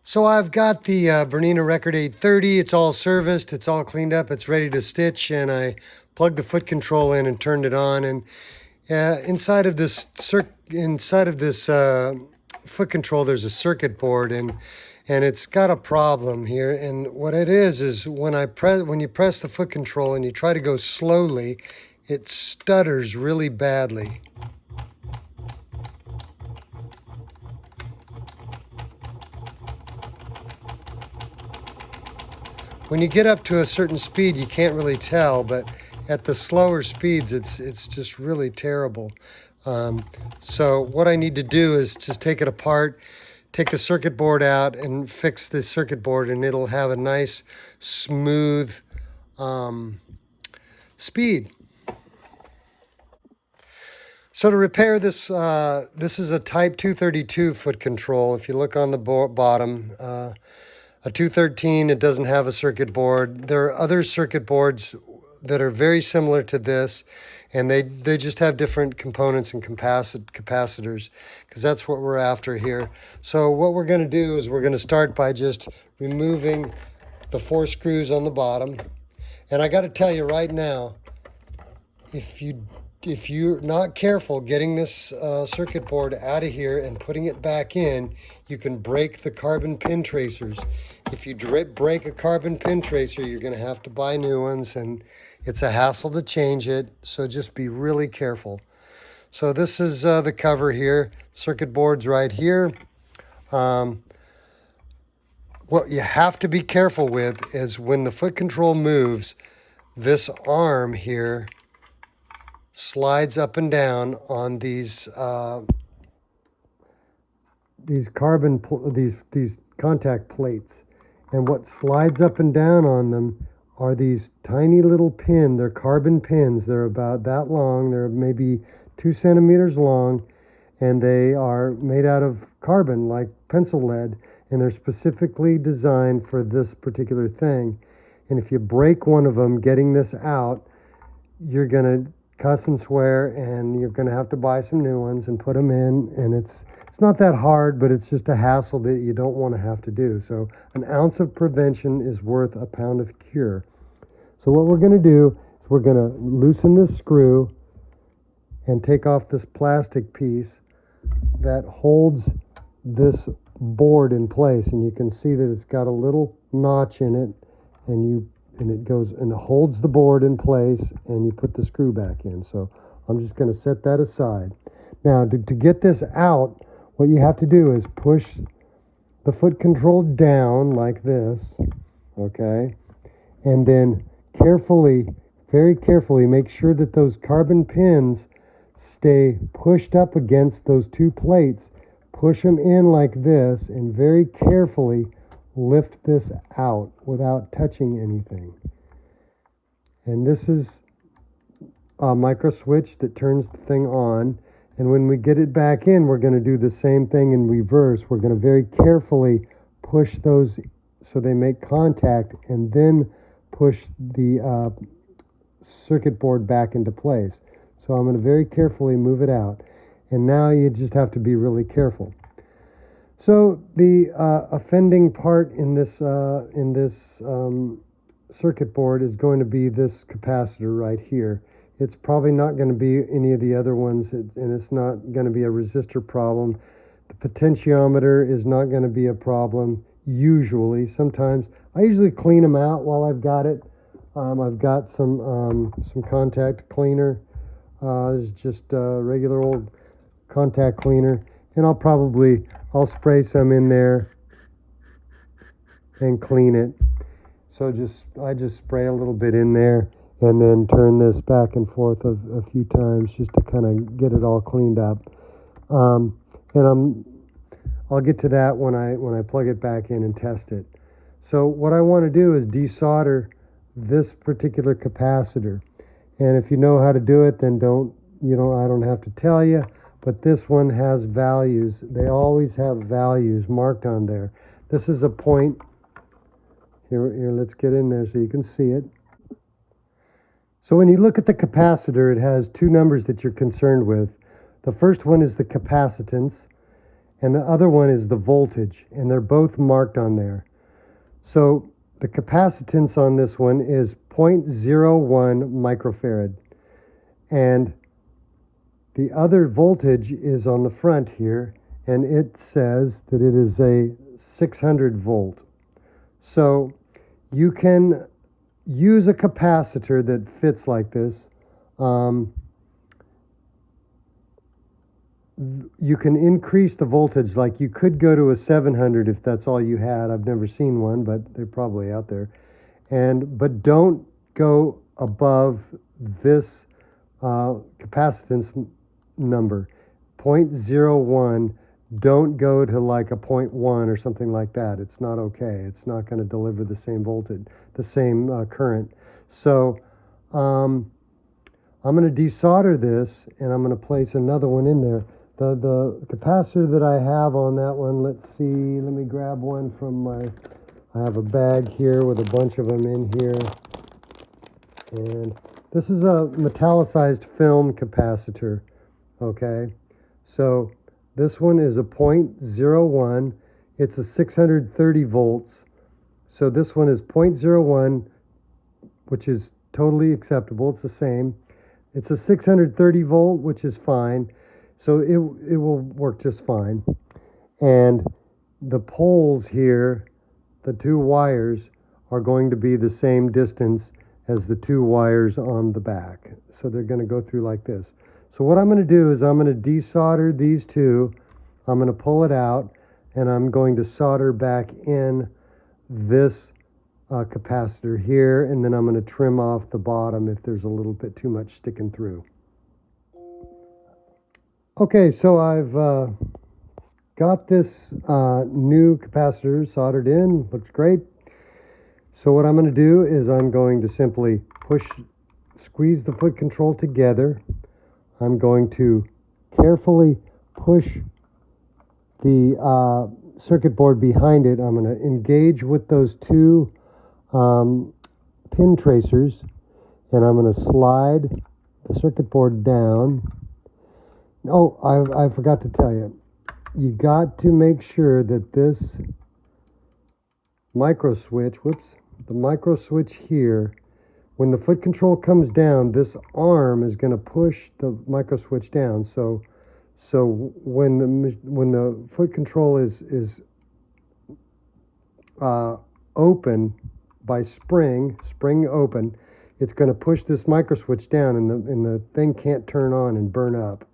So I've got the Bernina Record 830. It's all serviced. It's all cleaned up. It's ready to stitch. And I plugged the foot control in and turned it on. And inside of this foot control, there's a circuit board, and it's got a problem here. And what it is when you press the foot control and you try to go slowly, it stutters really badly. When you get up to a certain speed, you can't really tell, but at the slower speeds, it's just really terrible. So what I need to do is just take it apart, take the circuit board out, and fix the circuit board, and it'll have a nice, smooth speed. So to repair this, this is a Type 232 foot control. If you look on the bottom, a 213, it doesn't have a circuit board. There are other circuit boards that are very similar to this, and they just have different components and capacitors, because that's what we're after here. So what we're going to do is we're going to start by just removing the 4 screws on the bottom. And I got to tell you right now, if you're not careful getting this circuit board out of here and putting it back in, you can break the carbon pin tracers. If you break a carbon pin tracer, you're going to have to buy new ones, and it's a hassle to change it, so just be really careful. So this is the cover here. Circuit board's right here. What you have to be careful with is when the foot control moves, this arm here slides up and down on these contact plates, and what slides up and down on them are these tiny little pins. They're carbon pins. They're about that long. They're maybe 2 centimeters long, and they are made out of carbon like pencil lead, and they're specifically designed for this particular thing. And if you break one of them getting this out, you're gonna cuss and swear, and you're going to have to buy some new ones and put them in. And it's not that hard, but it's just a hassle that you don't want to have to do. So an ounce of prevention is worth a pound of cure. So what we're going to do is we're going to loosen this screw and take off this plastic piece that holds this board in place. And you can see that it's got a little notch in it, and it goes and it holds the board in place, and you put the screw back in. So I'm just going to set that aside. Now to get this out, what you have to do is push the foot control down like this, okay? And then carefully, very carefully, make sure that those carbon pins stay pushed up against those 2 plates. Push them in like this, and very carefully lift this out without touching anything. And this is a micro switch that turns the thing on. And when we get it back in, we're going to do the same thing in reverse. We're going to very carefully push those so they make contact, and then push the circuit board back into place. So I'm going to very carefully move it out. And now you just have to be really careful. So the offending part in this circuit board is going to be this capacitor right here. It's probably not going to be any of the other ones, and it's not going to be a resistor problem. The potentiometer is not going to be a problem usually. Sometimes I usually clean them out while I've got it. I've got some contact cleaner. It's just a regular old contact cleaner, and I'll spray some in there and clean it. So I just spray a little bit in there, and then turn this back and forth a few times just to kind of get it all cleaned up. And I'll get to that when I plug it back in and test it. So what I want to do is desolder this particular capacitor. And if you know how to do it, then I don't have to tell you. But this one has values. They always have values marked on there. This is a point. Here, let's get in there so you can see it. So when you look at the capacitor, it has 2 numbers that you're concerned with. The first one is the capacitance, and the other one is the voltage, and they're both marked on there. So the capacitance on this one is 0.01 microfarad, and the other voltage is on the front here, and it says that it is a 600 volt. So you can use a capacitor that fits like this. You can increase the voltage, like you could go to a 700 if that's all you had. I've never seen one, but they're probably out there. But don't go above this capacitance number, 0.01. Don't go to like a 0.1 or something like that. It's not okay. It's not going to deliver the same voltage, the same current. So I'm going to desolder this, and I'm going to place another one in there. The capacitor that I have on that one, let's see, let me grab one from I have a bag here with a bunch of them in here. And this is a metallicized film capacitor, okay? So this one is a 0.01. It's a 630 volts. So this one is 0.01, which is totally acceptable. It's the same. It's a 630 volt, which is fine. So it will work just fine. And the poles here, the two wires, are going to be the same distance as the two wires on the back. So they're going to go through like this. So what I'm going to do is I'm going to desolder these two. I'm going to pull it out, and I'm going to solder back in this capacitor here, and then I'm going to trim off the bottom if there's a little bit too much sticking through. Okay, so I've got this new capacitor soldered in. Looks great. So what I'm going to do is I'm going to simply squeeze the foot control together. I'm going to carefully push the circuit board behind it. I'm going to engage with those two pin tracers, and I'm going to slide the circuit board down. Oh, I forgot to tell you. You got to make sure that this micro switch, the micro switch here, when the foot control comes down, this arm is going to push the micro switch down. So when the foot control is open by spring open, it's going to push this micro switch down, and the thing can't turn on and burn up.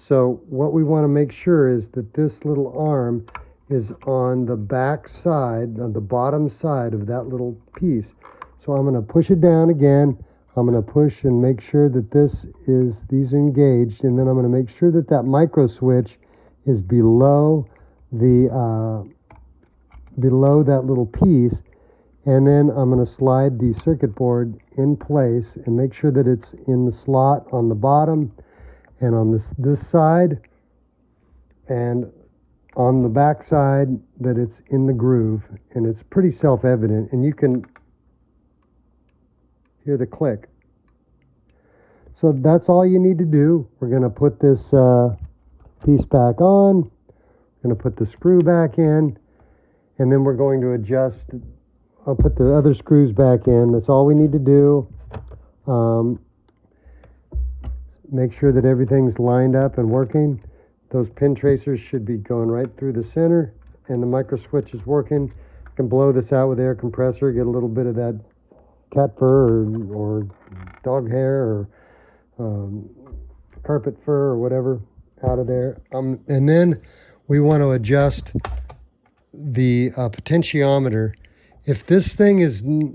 So what we want to make sure is that this little arm is on the back side, on the bottom side of that little piece. So I'm going to push it down again. I'm going to push and make sure that these are engaged, and then I'm going to make sure that micro switch is below that little piece, and then I'm going to slide the circuit board in place and make sure that it's in the slot on the bottom, and on this side, and on the back side that it's in the groove, and it's pretty self-evident, and you can hear the click. So that's all you need to do. We're going to put this piece back on. We're going to put the screw back in, and then we're going to adjust. I'll put the other screws back in. That's all we need to do. Make sure that everything's lined up and working. Those pin tracers should be going right through the center, and the micro switch is working. You can blow this out with air compressor, get a little bit of that cat fur or dog hair or carpet fur or whatever out of there. And then we want to adjust the potentiometer. If this thing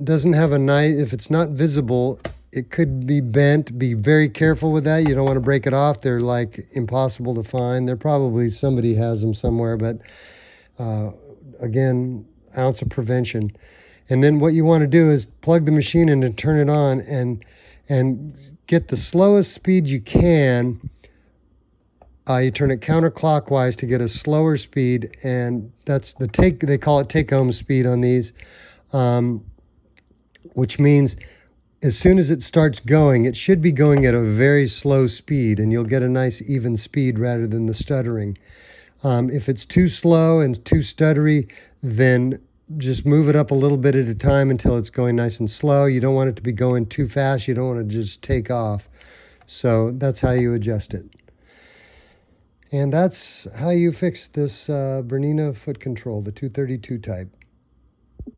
doesn't have if it's not visible, it could be bent. Be very careful with that. You don't want to break it off. They're like impossible to find. Somebody has them somewhere, but again, ounce of prevention. And then what you want to do is plug the machine in and turn it on, and get the slowest speed you can. You turn it counterclockwise to get a slower speed, and that's they call it take-home speed on these, which means as soon as it starts going, it should be going at a very slow speed, and you'll get a nice even speed rather than the stuttering. If it's too slow and too stuttery, then just move it up a little bit at a time until it's going nice and slow. You don't want it to be going too fast. You don't want to just take off. So that's how you adjust it. And that's how you fix this Bernina foot control, the 232 type.